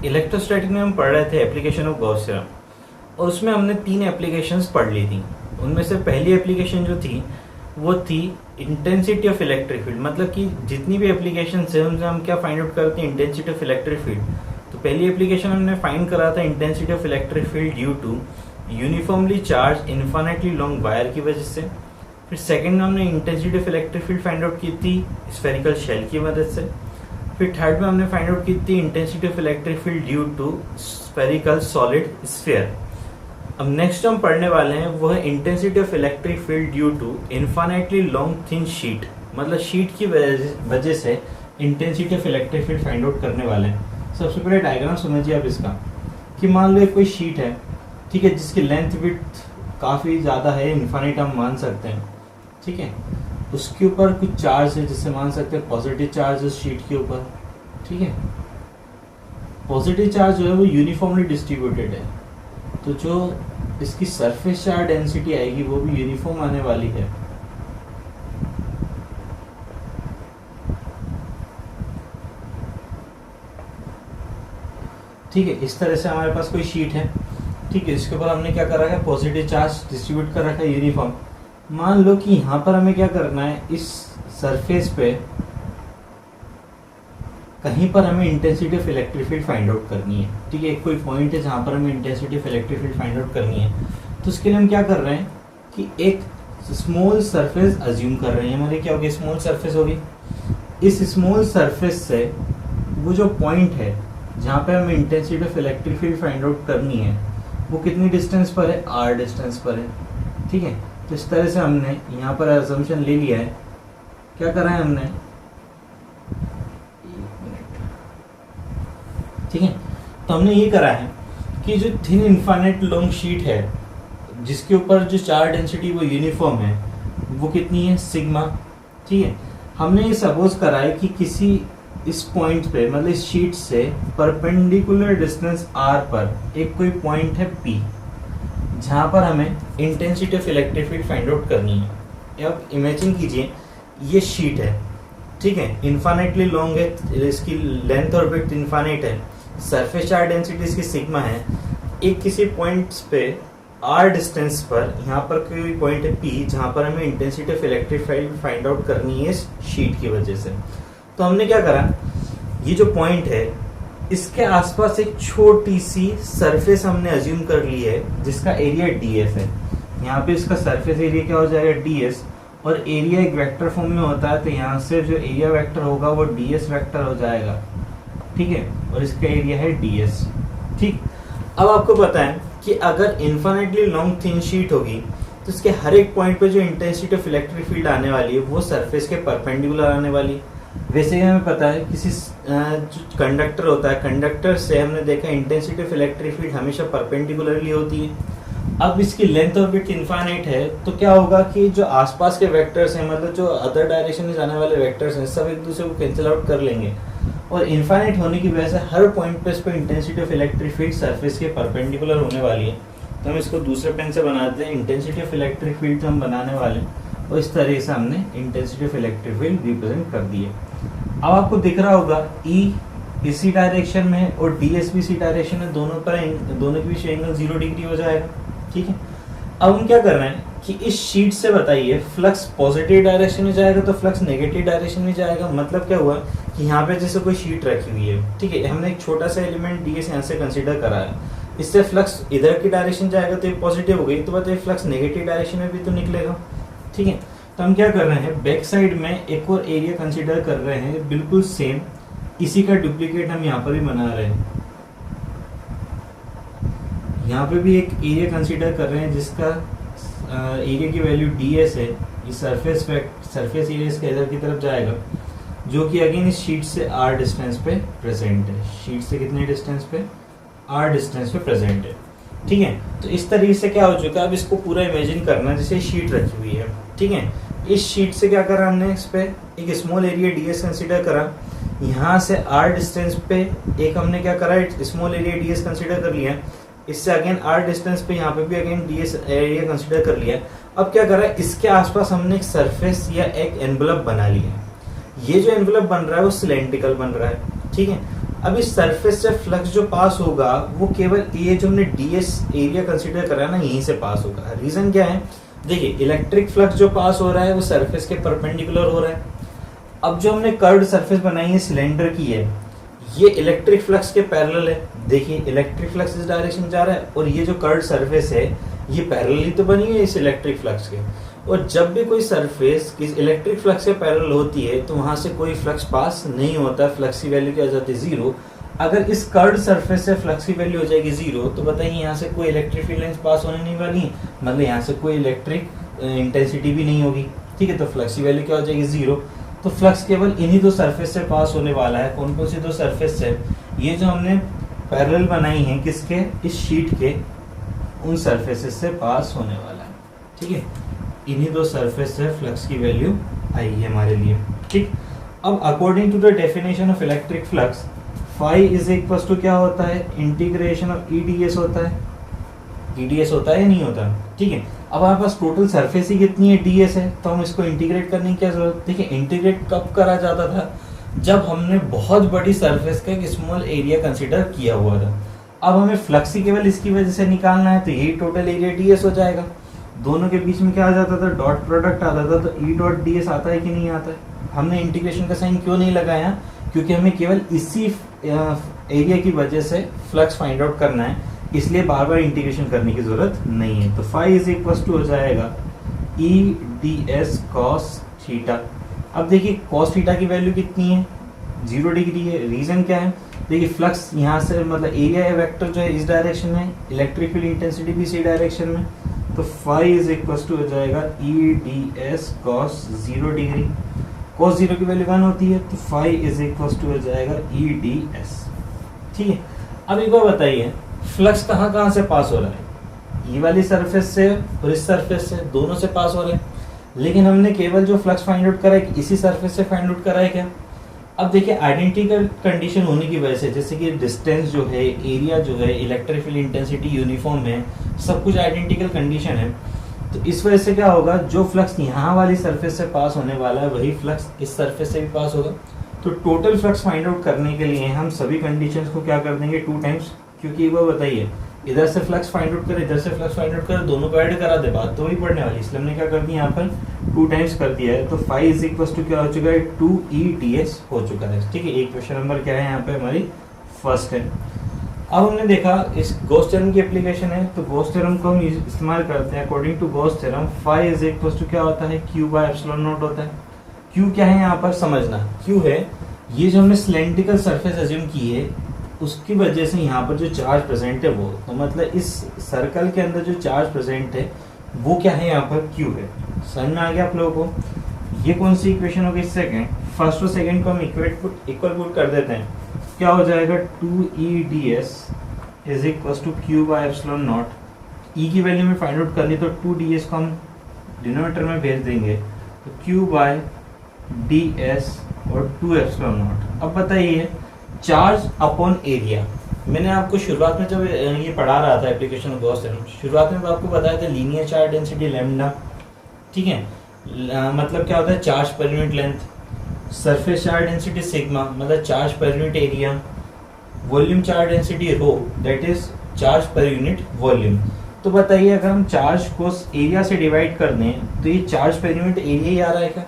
Electrostatic में हम पढ़ रहे थे एप्लीकेशन ऑफ गॉस थ्योरम, और उसमें हमने 3 एप्लीकेशंस पढ़ ली थी। उनमें से पहली एप्लीकेशन जो थी वो थी इंटेंसिटी ऑफ इलेक्ट्रिक फील्ड। मतलब कि जितनी भी एप्लीकेशन है उनसे हम क्या फाइंड आउट करते हैं, इंटेंसिटी ऑफ इलेक्ट्रिक फील्ड। तो पहली एप्लीकेशन हमने फाइंड करा था intensity of electric field due to uniformly charge infinitely long wire की वजह से। फिर सेकंड में हमने intensity of electric field find out की थी स्फेरिकल शेल की मदद से। फिर थर्ड में हमने फाइंड आउट की थी intensity of electric field due to spherical solid sphere. अब नेक्स्ट हम पढ़ने वाले हैं वो है intensity of electric field due to infinitely long thin sheet. मतलब शीट की वजह से intensity of electric field find out करने वाले हैं। सबसे पहले डायग्राम समझिए आप इसका, कि मान लो कोई शीट है, ठीक है, जिसकी लेंथ विड्थ काफ़ी ज़्यादा है, इन्फाइनाइट हम मान सकते हैं, ठीक है। उसके ऊपर कुछ चार्ज है जिससे मान सकते हैं पॉजिटिव चार्ज उस शीट के ऊपर, ठीक है। पॉजिटिव चार्ज जो है वो यूनिफॉर्मली डिस्ट्रीब्यूटेड है, तो जो इसकी सरफेस चार्ज डेंसिटी आएगी वो भी यूनिफॉर्म आने वाली है। ठीक है, इस तरह से हमारे पास कोई शीट है, ठीक है, इसके ऊपर हमने क्या कर रखा है, पॉजिटिव चार्ज डिस्ट्रीब्यूट कर रखा है यूनिफॉर्म। मान लो कि यहाँ पर हमें क्या करना है, इस सरफेस पे कहीं पर हमें intensity of electric field find out करनी है, ठीक है। एक कोई पॉइंट है जहाँ पर हमें intensity of electric field find out करनी है। तो उसके लिए हम क्या कर रहे हैं कि एक स्मॉल सरफेस अज्यूम कर रहे हैं। हमारी क्या होगी, स्मॉल सरफेस होगी। इस स्मॉल सरफेस से वो जो पॉइंट है जहाँ पे हमें intensity of electric field find out करनी है वो कितनी डिस्टेंस पर है, r डिस्टेंस पर है, ठीक है। तो इस तरह से हमने यहाँ पर असम्पशन ले लिया है। क्या करा है हमने, ठीक है, तो हमने ये करा है कि जो थिन इनफाइनाइट लॉन्ग शीट है जिसके ऊपर जो चार्ज डेंसिटी वो यूनिफॉर्म है वो कितनी है, सिग्मा, ठीक है। हमने ये सपोज करा है कि किसी इस पॉइंट पे, मतलब इस शीट से परपेंडिकुलर डिस्टेंस r पर एक कोई पॉइंट है P जहाँ पर हमें intensity of electric field find out करनी है। अब इमेजिन कीजिए ये शीट है, ठीक है, इन्फाइनाइटली लॉन्ग है, इसकी लेंथ और विड्थ इन्फाइनाइट है, सरफेस चार्ज डेंसिटी इसकी सिग्मा है। एक किसी पॉइंट्स पे r डिस्टेंस पर यहाँ पर कोई पॉइंट है P जहाँ पर हमें intensity of electric field find out करनी है इस शीट की वजह से। तो हमने क्या करा, ये जो पॉइंट है इसके आसपास एक छोटी सी सरफेस हमने अज्यूम कर ली है जिसका एरिया ds है। यहाँ पे इसका सरफेस एरिया क्या हो जाएगा, ds, और एरिया एक वेक्टर फॉर्म में होता है, तो यहाँ से जो एरिया वेक्टर होगा वो ds वेक्टर हो जाएगा, ठीक है, और इसका एरिया है ds, ठीक। अब आपको पता है कि अगर इन्फाइनाइटली लॉन्ग थिन शीट होगी तो इसके हर एक पॉइंट पे जो इंटेंसिटी ऑफ इलेक्ट्रिक फील्ड आने वाली है वो सरफेस के परपेंडिकुलर आने वाली है। वैसे ही हमें पता है किसी जो कंडक्टर होता है, कंडक्टर से हमने देखा इंटेंसिटी ऑफ इलेक्ट्रिक फील्ड हमेशा परपेंडिकुलरली होती है। अब इसकी लेंथ और विड्थ इनफाइनाइट है तो क्या होगा कि जो आसपास के वेक्टर्स हैं, मतलब जो अदर डायरेक्शन में जाने वाले वेक्टर्स हैं, सब एक दूसरे को कैंसिल आउट कर लेंगे, और इनफाइनाइट होने की वजह से हर पॉइंट पे इस पर intensity of electric field surface के परपेंडिकुलर होने वाली है। तो हम इसको दूसरे पेन से बनाते हैं, इंटेंसिटी ऑफ इलेक्ट्रिक फील्ड हम बनाने वाले हैं, और इस तरह से हमने intensity of electric field represent कर दी है। अब आपको दिख रहा होगा E इसी डायरेक्शन में है और ds भी इसी डायरेक्शन में, दोनों के बीच एंगल 0 डिग्री हो जाएगा, ठीक है। अब हम क्या कर रहे हैं कि इस शीट से बताइए फ्लक्स पॉजिटिव डायरेक्शन में जाएगा तो फ्लक्स नेगेटिव डायरेक्शन में जाएगा। मतलब क्या हुआ कि यहाँ पे जैसे कोई शीट रखी हुई है, ठीक है, हमने एक छोटा सा एलिमेंट ds यहाँ से कंसिडर करा है, इससे फ्लक्स इधर की डायरेक्शन जाएगा तो ये पॉजिटिव हो गई, तो बताइए फ्लक्स नेगेटिव डायरेक्शन में भी तो निकलेगा, ठीक है। तो हम क्या कर रहे हैं, बैक साइड में एक और एरिया कंसीडर कर रहे हैं बिल्कुल सेम, इसी का डुप्लीकेट हम यहाँ पर भी बना रहे हैं। यहाँ पे भी एक एरिया कंसीडर कर रहे हैं जिसका एरिया की वैल्यू ds है। ये सरफेस एरिया इसके इधर की तरफ जाएगा, जो कि अगेन इस शीट से r डिस्टेंस पे प्रेजेंट है। शीट से कितने डिस्टेंस पे, r डिस्टेंस पे प्रेजेंट है, ठीक है। तो इस तरीके से क्या हो चुका है, अब इसको पूरा इमेजिन करना जैसे शीट रखी हुई है, ठीक है। इस शीट से क्या करा हमने, इस पे एक स्मॉल एरिया ds कंसीडर करा, यहाँ से r डिस्टेंस पे एक हमने क्या करा, स्मॉल एरिया ds कंसीडर कर लिया, इससे अगेन r डिस्टेंस पे यहाँ पे भी अगेन ds एरिया कंसीडर कर लिया। अब क्या करा, इसके आसपास हमने एक सरफेस या एक एनवलप बना लिया। ये जो एनवलप बन रहा है वो सिलेंड्रिकल बन रहा है, ठीक है। अब इस सरफेस से फ्लक्स जो पास होगा वो केवल ये जो हमने ds एरिया कंसीडर करा ना यहीं से पास होगा। रीजन क्या है, देखिए इलेक्ट्रिक फ्लक्स जो पास हो रहा है वो सरफेस के परपेंडिकुलर हो रहा है। अब जो हमने कर्व्ड सरफेस बनाई है सिलेंडर की है, ये इलेक्ट्रिक फ्लक्स के पैरेलल है। देखिए इलेक्ट्रिक फ्लक्स इस डायरेक्शन में जा रहा है और ये जो कर्व्ड सरफेस है ये पैरेलली तो बनी है इस इलेक्ट्रिक फ्लक्स के। और जब भी कोई सरफेस किस इलेक्ट्रिक फ्लक्स के पैरेलल होती है तो वहां से कोई फ्लक्स पास नहीं होता, फ्लक्स की वैल्यू क्या हो जाती है 0। अगर इस कर्व्ड सरफेस से फ्लक्स की वैल्यू हो जाएगी 0 तो बताइए यहाँ से कोई इलेक्ट्रिक फील्ड लाइंस पास होने नहीं वाली है, मतलब यहाँ से कोई इलेक्ट्रिक इंटेंसिटी भी नहीं होगी। ठीक है, तो फ्लक्स की वैल्यू क्या हो जाएगी 0। तो फ्लक्स केवल इन्हीं दो सरफेस से पास होने वाला है। कौन कौन सी दो सरफेस है, ये जो हमने पैरेलल बनाई है किसके, इस शीट के, उन सरफेसेस से पास होने वाला है। ठीक है, इन्हीं दो सरफेस से फ्लक्स की वैल्यू आई है हमारे लिए। ठीक, अब according to the definition of electric flux phi is equal to क्या होता है, integration of E D S होता है। ई डी एस होता है या नहीं होता। ठीक है, अब हमारे पास टोटल सरफेस ही कितनी है, डी एस है, तो हम इसको इंटीग्रेट करने की क्या जरूरत। देखिए इंटीग्रेट कब करा जाता था, जब हमने बहुत बड़ी सरफेस का एक स्मॉल एरिया कंसिडर किया हुआ था। अब हमें फ्लक्स ही केवल इसकी वजह से निकालना है, तो यही टोटल एरिया डी एस हो जाएगा। दोनों के बीच में क्या आ जाता था, डॉट प्रोडक्ट आता था, तो ई डॉट डी एस आता है कि नहीं आता है। हमने इंटीग्रेशन का साइन क्यों नहीं लगाया, क्योंकि हमें केवल इसी एरिया की वजह से फ्लक्स फाइंड आउट करना है, इसलिए बार बार इंटीग्रेशन करने की जरूरत नहीं है। तो फाई इज इक्वल टू हो जाएगा ई डी एस कॉस थीटा। अब देखिए कॉस थीटा की वैल्यू कितनी है, 0 डिग्री है। रीजन क्या है, देखिए फ्लक्स यहाँ से मतलब एरिया वेक्टर जो है इस डायरेक्शन में, इलेक्ट्रिक फील्ड इंटेंसिटी भी इसी डायरेक्शन में, तो फाई इज इक्वल टू हो जाएगा ई D S cos 0 degree. Cos 0 की वैल्यू 1 होती है, तो फाई इज इक्वल टू हो जाएगा ई डी एस। ठीक है, अब एक बार बताइए फ्लक्स कहाँ कहाँ से पास हो रहा है, ये वाली सरफेस से और इस सरफेस से, दोनों से पास हो रहे हैं। लेकिन हमने केवल जो फ्लक्स फाइंड आउट करा है इसी सरफेस से फाइंड आउट करा है क्या। अब देखिए आइडेंटिकल कंडीशन होने की वजह से, जैसे कि डिस्टेंस जो है, एरिया जो है, इलेक्ट्रिक फील्ड इंटेंसिटी यूनिफॉर्म है, सब कुछ आइडेंटिकल कंडीशन है, तो इस वजह से क्या होगा, जो फ्लक्स यहाँ वाली सरफेस से पास होने वाला है वही फ्लक्स इस सरफेस से भी पास होगा। तो टोटल फ्लक्स फाइंड आउट करने के लिए हम सभी कंडीशंस को क्या कर देंगे 2 टाइम्स, क्योंकि एक बार बताइए इधर से फ्लक्स फाइंड आउट करे, इधर से फ्लक्स फाइंड आउट करे, दोनों को ऐड करा दे, बात तो वही पड़ने वाली, इसलिए हमने क्या कर दिया यहाँ पर 2 टाइम्स कर दिया है। तो फाई इज इक्वल टू क्या हो चुका है, 2EDS हो चुका है। ठीक है, एक क्वेश्चन नंबर क्या है यहाँ पे हमारी फर्स्ट है। अब हमने देखा इस गॉस थ्योरम की एप्लीकेशन है, तो गॉस थ्योरम को हम इस्तेमाल करते हैं। According to Gauss theorem phi is equal to क्या होता है, Q बाय एप्सिलॉन नॉट होता है। Q क्या है यहाँ पर समझना, Q है ये जो हमने सिलेंड्रिकल सरफेस अज्यूम की है उसकी वजह से यहाँ पर जो चार्ज प्रेजेंट है वो, तो मतलब इस सर्कल के अंदर जो चार्ज प्रेजेंट है वो क्या है यहाँ पर Q है। समझ में आ गया आप लोगों को। ये कौन सी इक्वेशन होगी, सेकंड। फर्स्ट और सेकंड को हम इक्वल पुट कर देते हैं, क्या हो जाएगा 2EDS is equal to Q by epsilon naught. E की वैल्यू में फाइंड आउट करनी तो 2DS को हम डिनोमिनेटर में भेज देंगे, तो Q बाय DS और 2 एप्सिलॉन नॉट। अब बताइए चार्ज अपॉन एरिया, मैंने आपको शुरुआत में जब ये पढ़ा रहा था एप्लीकेशन ऑफ गॉस थ्योरम, शुरुआत में आपको बताया था लीनियर चार्ज डेंसिटी लैम्डा। ठीक है, मतलब क्या होता है charge per unit length, surface charge density sigma मतलब charge per unit area, volume charge density rho that is charge per unit volume. तो बताइए अगर हम चार्ज को एरिया से डिवाइड कर दें तो ये चार्ज पर यूनिट एरिया ही आ रहा है क्या,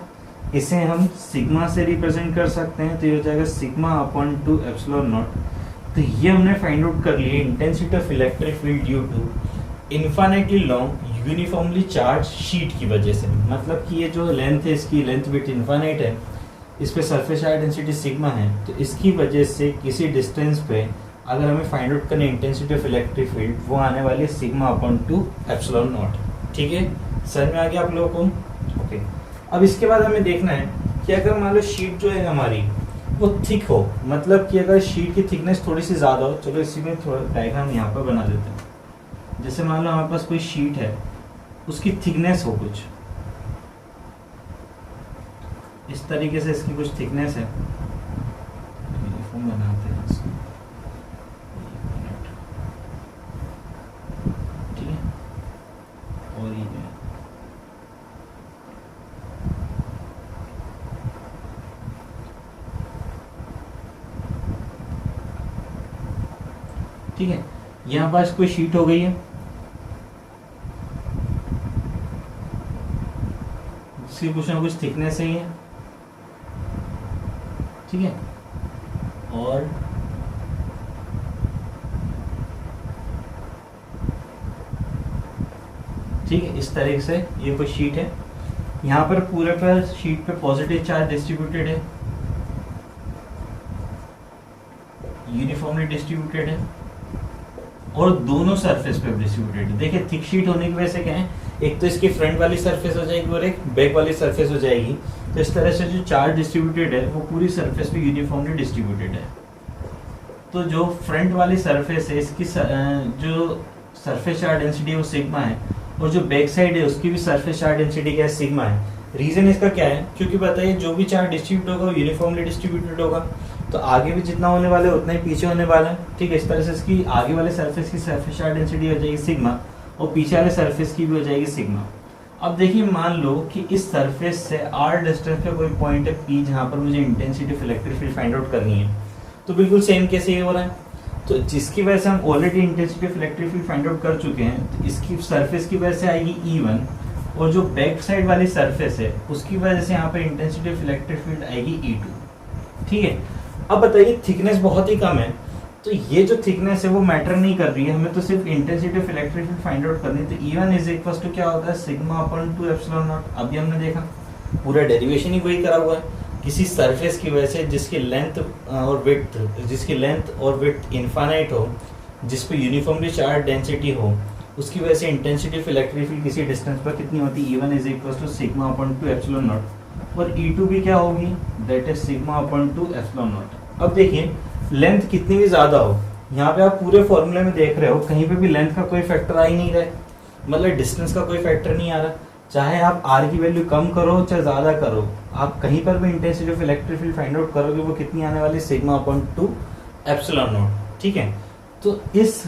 इसे हम सिग्मा से रिप्रेजेंट कर सकते हैं, तो ये हो जाएगा सिग्मा अपॉन 2 एप्सिलॉन नॉट। तो ये हमने फाइंड आउट कर लिए intensity of electric field due to infinitely long uniformly charge sheet की वजह से, मतलब कि ये जो लेंथ है इसकी लेंथ विड्थ इनफाइनाइट है, इस पे सरफेस चार्ज डेंसिटी सिग्मा है, तो इसकी वजह से किसी डिस्टेंस पे अगर हमें फाइंड आउट करनी इंटेंसिटी ऑफ इलेक्ट्रिक फील्ड वो आने वाली है सिग्मा अपॉन 2 एप्सिलॉन नॉट। ठीक है, समझ में आ गया आप लोगों को। ओके, अब इसके बाद हमें देखना है कि अगर मान लो शीट जो है हमारी वो थिक हो, मतलब कि अगर शीट की थिकनेस थोड़ी सी ज़्यादा हो, चलो इसी में थोड़ा डायग्राम यहाँ पर बना देते हैं। जैसे मान लो हमारे पास कोई शीट है, उसकी थिकनेस हो कुछ इस तरीके से, इसकी कुछ थिकनेस है, बनाते हैं इसको। ठीक है, और ये ठीक है, यहाँ पास कोई शीट हो गई है जिसकी कुछ ना कुछ थिकनेस है ये, ठीक है, और ठीक है इस तरीके से ये कोई शीट है। यहाँ पर पूरे पर शीट पे पॉजिटिव चार्ज डिस्ट्रीब्यूटेड है, यूनिफॉर्मली डिस्ट्रीब्यूटेड है और दोनों सरफेस पे डिस्ट्रीब्यूटेड है। देखिए थिक शीट होने की वजह से क्या है, एक तो इसकी फ्रंट वाली सरफेस हो जाएगी और एक बैक वाली सरफेस हो जाएगी। तो इस तरह से जो चार्ज डिस्ट्रीब्यूटेड है वो पूरी सरफेस पे यूनिफॉर्मली डिस्ट्रीब्यूटेड है। तो जो फ्रंट वाली सरफेस है इसकी जो सरफेस चार्ज डेंसिटी है वो सिग्मा है, और जो बैक साइड है उसकी भी सरफेस चार्ज डेंसिटी क्या है, सिग्मा है। रीजन इसका क्या है, क्योंकि बताइए जो भी चार्ज डिस्ट्रीब्यूट होगा वो यूनिफॉर्मली डिस्ट्रीब्यूटेड होगा, तो आगे भी जितना होने वाला है उतना ही पीछे होने वाला है। ठीक है, इस तरह से इसकी आगे वाले सरफेस की सरफेस चार्ज डेंसिटी हो जाएगी सिग्मा और पीछे वाले सरफेस की भी हो जाएगी सिग्मा। अब देखिए मान लो कि इस सरफेस से r डिस्टेंस पे कोई पॉइंट है P जहाँ पर मुझे intensity of electric field find out करनी है, तो बिल्कुल सेम कैसे ये हो रहा है, तो जिसकी वजह से हम already intensity of electric field find out कर चुके हैं, तो इसकी सरफेस की वजह से आएगी E1 और जो बैक साइड वाली सरफेस है उसकी वजह से यहाँ पर इंटेंसिटी ऑफ इलेक्ट्रिक फील्ड आएगी E2। ठीक है, अब बताइए थिकनेस बहुत ही कम है, तो ये जो थिकनेस है वो मैटर नहीं कर रही है, हमें तो सिर्फ intensity of electric field find out करनी है। तो E1 इज इक्वल टू क्या होता है, सिग्मा अपॉन 2 एप्सिलॉन नॉट। अभी हमने देखा पूरा डेरिवेशन ही वही करा हुआ है, किसी सरफेस की वजह से जिसकी लेंथ और विड्थ इनफाइनाइट हो, जिस पे यूनिफॉर्मली चार्ज डेंसिटी हो, उसकी वजह से इंटेंसिटी ऑफ इलेक्ट्रिक फील्ड किसी डिस्टेंस पर कितनी होती है, E1 is equal to sigma upon 2 epsilon naught, और E2 भी क्या होगी, that is sigma upon 2 epsilon naught. अब देखिए लेंथ कितनी भी ज्यादा हो, यहाँ पे आप पूरे फॉर्मूले में देख रहे हो कहीं पे भी लेंथ का कोई फैक्टर आ ही नहीं रहा है, मतलब डिस्टेंस का कोई फैक्टर नहीं आ रहा। चाहे आप r की वैल्यू कम करो चाहे ज्यादा करो, आप कहीं पर भी intensity of electric field find out करोगे वो कितनी आने वाली, सिग्मा अपॉन 2 एप्सिलॉन नॉट। ठीक है, तो इस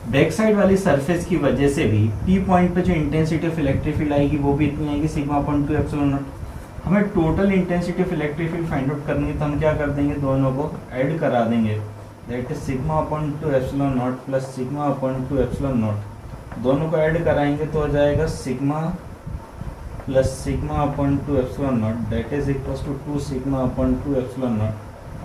बैक साइड वाली सरफेस की वजह से भी P पॉइंट पे जो इंटेंसिटी ऑफ इलेक्ट्रिक फील्ड आएगी वो भी इतनी आएगी, सिग्मा अपॉन 2 एप्सिलॉन नॉट। हमें total intensity of electric field find out करनी है, तो हम क्या कर देंगे, दोनों को ऐड करा देंगे, that is sigma upon 2 epsilon naught plus sigma upon 2 epsilon naught. दोनों को ऐड कराएंगे तो हो जाएगा sigma plus sigma upon 2 epsilon naught, that is equal to 2 sigma upon 2 epsilon naught.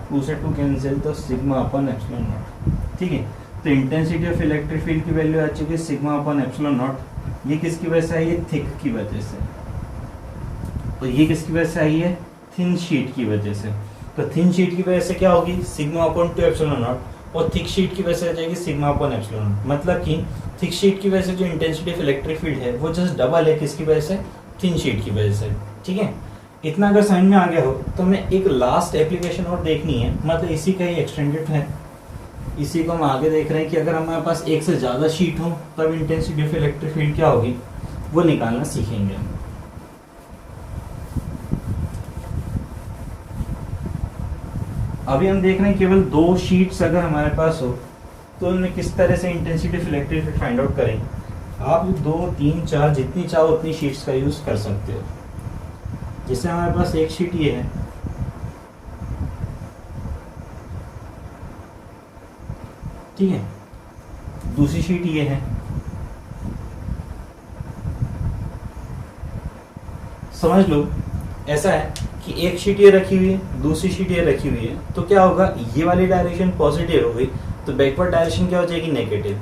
2 से 2 कैंसिल तो सिग्मा अपॉन एप्सिलॉन नॉट। ठीक है, तो इंटेंसिटी ऑफ इलेक्ट्रिक फील्ड की वैल्यू आ चुकी है सिग्मा अपॉन एप्सिलॉन नॉट। ये किसकी वजह से आई है, थिक की वजह से, तो ये किसकी वजह से आई है, थिन शीट की वजह से। तो थिन शीट की वजह से क्या होगी, सिग्मा अपॉन 2 एप्सिलॉन नॉट, और थिक शीट की वजह से आ जाएगी सिग्मा अपॉन एप्सिलॉन नॉट। मतलब कि थिक शीट की वजह से जो इंटेंसिटी ऑफ इलेक्ट्रिक फील्ड है वो जस्ट डबल है किसकी वजह से, थिन शीट की वजह से। ठीक है, इतना अगर समझ में आ गया हो तो हमें एक लास्ट एप्लीकेशन और देखनी है, मतलब इसी का ही एक्सटेंडेड है, इसी को हम आगे देख रहे हैं कि अगर हमारे पास एक से ज्यादा शीट हो तब इंटेंसिटी ऑफ इलेक्ट्रिक फील्ड क्या होगी वो निकालना सीखेंगे। अभी हम देख रहे हैं केवल 2 शीट्स अगर हमारे पास हो तो उनमें किस तरह से intensity of electric field find out करेंगे। आप 2, 3, 4 जितनी चाहो उतनी शीट्स का यूज कर सकते हो। जैसे हमारे पास एक शीट ये है, ठीक है, दूसरी शीट ये है, समझ लो ऐसा है कि एक शीट ये रखी हुई है, दूसरी शीट ये रखी हुई है, तो क्या होगा, ये वाली डायरेक्शन पॉजिटिव हो गई तो बैकवर्ड डायरेक्शन क्या हो जाएगी, नेगेटिव।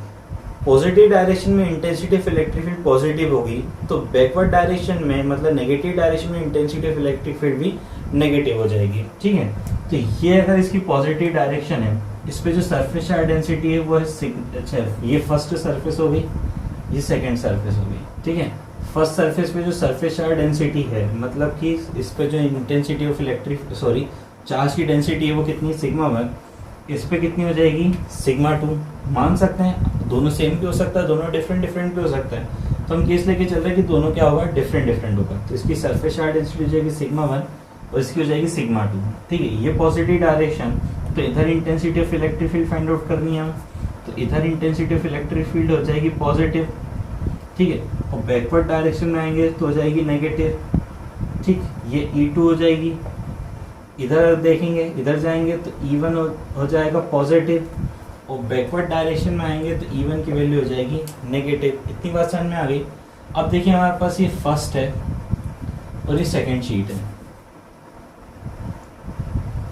पॉजिटिव डायरेक्शन में intensity of electric field positive होगी तो बैकवर्ड डायरेक्शन में मतलब नेगेटिव डायरेक्शन में इंटेंसिटी ऑफ इलेक्ट्रिक फील्ड भी नेगेटिव हो जाएगी। ठीक है, तो ये अगर इसकी पॉजिटिव डायरेक्शन है, इस पे जो सरफेस चार्ज डेंसिटी है वो है अच्छा, ये फर्स्ट सरफेस हो गई, ये सेकंड सरफेस हो गई। ठीक है, फर्स्ट सरफेस पे जो सरफेस चार्ज डेंसिटी है, मतलब कि इस पे जो इंटेंसिटी ऑफ चार्ज की डेंसिटी है वो कितनी, सिग्मा 1, इस पे कितनी हो जाएगी, सिग्मा 2। मान सकते हैं दोनों सेम भी हो सकता है, दोनों डिफरेंट भी हो सकता है, तो हम केस लेके चल रहे हैं कि दोनों क्या होगा, डिफरेंट होगा। तो इसकी सरफेस चार्ज डेंसिटी हो जाएगी सिग्मा 1 और इसकी हो जाएगी सिग्मा 2। ठीक है, ये पॉजिटिव डायरेक्शन, तो इधर intensity of electric field find out करनी है, तो इधर इंटेंसिटी ऑफ इलेक्ट्रिक फील्ड हो जाएगी पॉजिटिव। ठीक है, और बैकवर्ड डायरेक्शन में आएंगे तो हो जाएगी नेगेटिव। ठीक, ये E2 हो जाएगी, इधर देखेंगे इधर जाएंगे तो E1 हो जाएगा पॉजिटिव, और बैकवर्ड डायरेक्शन में आएंगे तो E1 की वैल्यू हो जाएगी नेगेटिव। इतनी बात समझ में आ गई। अब देखिए हमारे पास ये फर्स्ट है और ये सेकंड शीट है,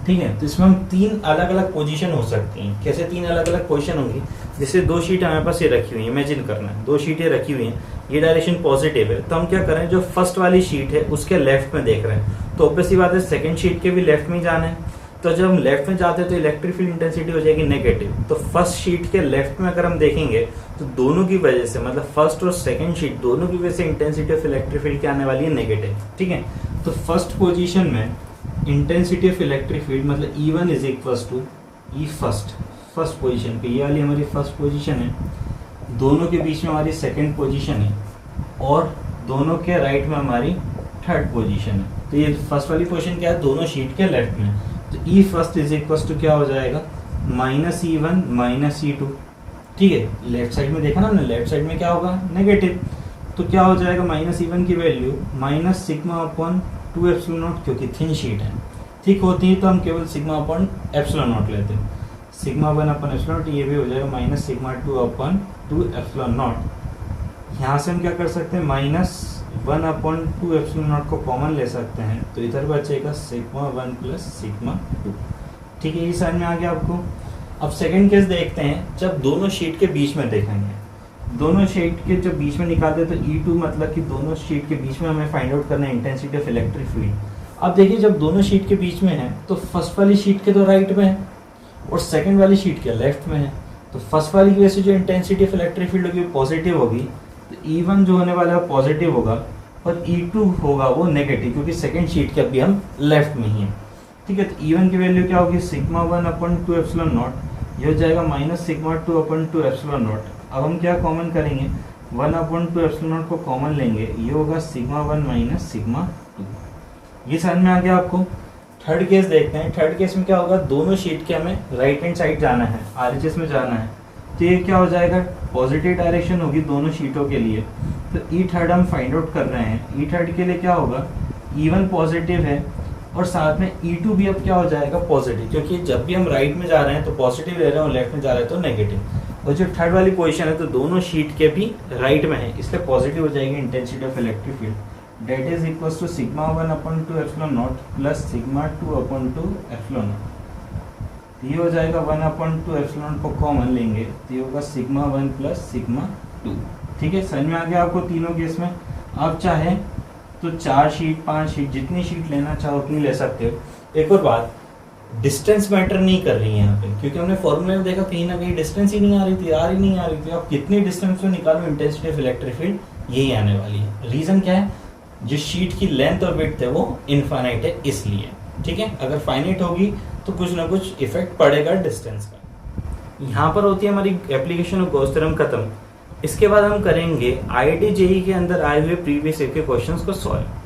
ठीक है। तो इसमें हम तीन अलग अलग पोजीशन हो सकती हैं। कैसे तीन अलग अलग पोजीशन होंगी? जैसे दो शीट हमारे पास ये रखी हुई है, इमेजिन करना है दो शीटें रखी हुई हैं, ये डायरेक्शन पॉजिटिव है, तो हम क्या करें, जो फर्स्ट वाली शीट है उसके लेफ्ट में देख रहे हैं, तो ऑब्वियसली बात है सेकंड शीट के भी लेफ्ट में ही जाना है। तो जब हम लेफ्ट में जाते हैं तो इलेक्ट्रिक फील्ड इंटेंसिटी हो जाएगी नेगेटिव। तो फर्स्ट शीट के लेफ्ट में अगर हम देखेंगे तो दोनों की वजह से, मतलब फर्स्ट और सेकंड शीट दोनों की वजह से इंटेंसिटी ऑफ इलेक्ट्रिक फील्ड क्या आने वाली है, नेगेटिव, ठीक है। तो फर्स्ट पोजीशन में इंटेंसिटी ऑफ इलेक्ट्रिक फील्ड मतलब E1 is equal to E first position पे, ये वाली हमारी फर्स्ट पोजीशन है, दोनों के बीच में हमारी सेकंड पोजीशन है और दोनों के राइट में हमारी थर्ड पोजीशन है। तो ये फर्स्ट वाली पोजीशन क्या है, दोनों शीट के लेफ्ट में। तो ई फर्स्ट इज इक्वल टू क्या हो जाएगा, माइनस E1 माइनस E2, ठीक है। लेफ्ट साइड में देखा ना हमने, लेफ्ट साइड में क्या होगा, नेगेटिव। तो क्या हो जाएगा, माइनस E1 की value minus sigma upon 2 epsilon not, क्योंकि थिन शीट है, ठीक होती है तो हम केवल सिग्मा अपॉन एप्सिलॉन नॉट लेते हैं। सिग्मा 1 अपॉन एप्सिलॉन नॉट, ये भी हो जाएगा minus sigma 2 upon 2 epsilon not. यहाँ से हम क्या कर सकते हैं, माइनस 1 अपॉन 2 एप्सिलॉन नॉट को कॉमन ले सकते हैं, तो इधर बचेगा सिग्मा 1 प्लस सिग्मा 2, ठीक है। ये समझ में आ गया आपको। अब सेकंड केस देखते हैं, जब दोनों शीट के बीच में देखेंगे, दोनों शीट के जब बीच में निकालते तो E2 मतलब कि दोनों शीट के बीच में हमें फाइंड आउट करना है इंटेंसिटी ऑफ इलेक्ट्रिक फील्ड। अब देखिए जब दोनों शीट के बीच में है तो फर्स्ट वाली शीट के तो राइट में है और सेकंड वाली शीट के लेफ्ट में है, तो फर्स्ट वाली की वजह से जो इंटेंसिटी ऑफ इलेक्ट्रिक फील्ड होगी पॉजिटिव होगी, तो E1 जो होने वाला है पॉजिटिव होगा और E2 होगा वो नेगेटिव, क्योंकि सेकंड शीट के अभी हम लेफ्ट में ही हैं, ठीक है। तो E1 की वैल्यू क्या होगी, सिग्मा 1 अपॉन 2 एप्सिलॉन नॉट, ये हो जाएगा minus sigma 2 upon 2 epsilon naught. अब हम क्या कॉमन करेंगे, 1 अपॉन 2 एप्सिलॉन नॉट को कॉमन लेंगे, ये होगा सिग्मा 1 माइनस सिग्मा 2। ये समझ में आ गया आपको। थर्ड केस देखते हैं। थर्ड केस में क्या होगा, दोनों शीट के हमें राइट हैंड साइड जाना है, RHS में जाना है, तो ये क्या हो जाएगा, पॉजिटिव डायरेक्शन होगी दोनों शीटों के लिए। तो E3 हम फाइंड आउट कर रहे हैं, E3 के लिए क्या होगा, E1 पॉजिटिव है और साथ में E2 भी अब क्या हो जाएगा, पॉजिटिव, क्योंकि जब भी हम राइट में जा रहे हैं तो पॉजिटिव ले रहे हैं और लेफ्ट में जा रहे हैं तो नेगेटिव। और जो थर्ड वाली पोजीशन है तो दोनों शीट के भी राइट में है, इसलिए पॉजिटिव हो जाएगी intensity of electric field, that is equal to sigma 1 upon 2 epsilon naught plus sigma 2 upon 2 epsilon naught. ये हो जाएगा 1 अपॉन 2 एप्सिलॉन नॉट को कॉमन लेंगे तो ये होगा सिग्मा 1 प्लस सिग्मा 2, ठीक है। समझ में आ गया आपको तीनों केस में। आप चाहे तो 4 शीट 5 शीट जितनी शीट लेना चाहो उतनी ले सकते हो। एक और बात, डिस्टेंस मैटर नहीं कर रही है यहाँ पे, क्योंकि हमने फॉर्मूले में देखा कहीं ना कहीं डिस्टेंस ही नहीं आ रही थी, आप कितनी डिस्टेंस में निकालो इंटेंसिटी ऑफ इलेक्ट्रिक फील्ड यही आने वाली है। रीजन क्या है, जिस शीट की लेंथ और विड्थ है वो इनफाइनाइट है इसलिए, ठीक है। अगर फाइनाइट होगी तो कुछ ना कुछ इफेक्ट पड़ेगा डिस्टेंस का। यहाँ पर होती है हमारी एप्लीकेशन ऑफ गॉस थ्योरम खत्म। इसके बाद हम करेंगे IIT JEE के अंदर आए हुए प्रीवियस ईयर के क्वेश्चंस को सॉल्व।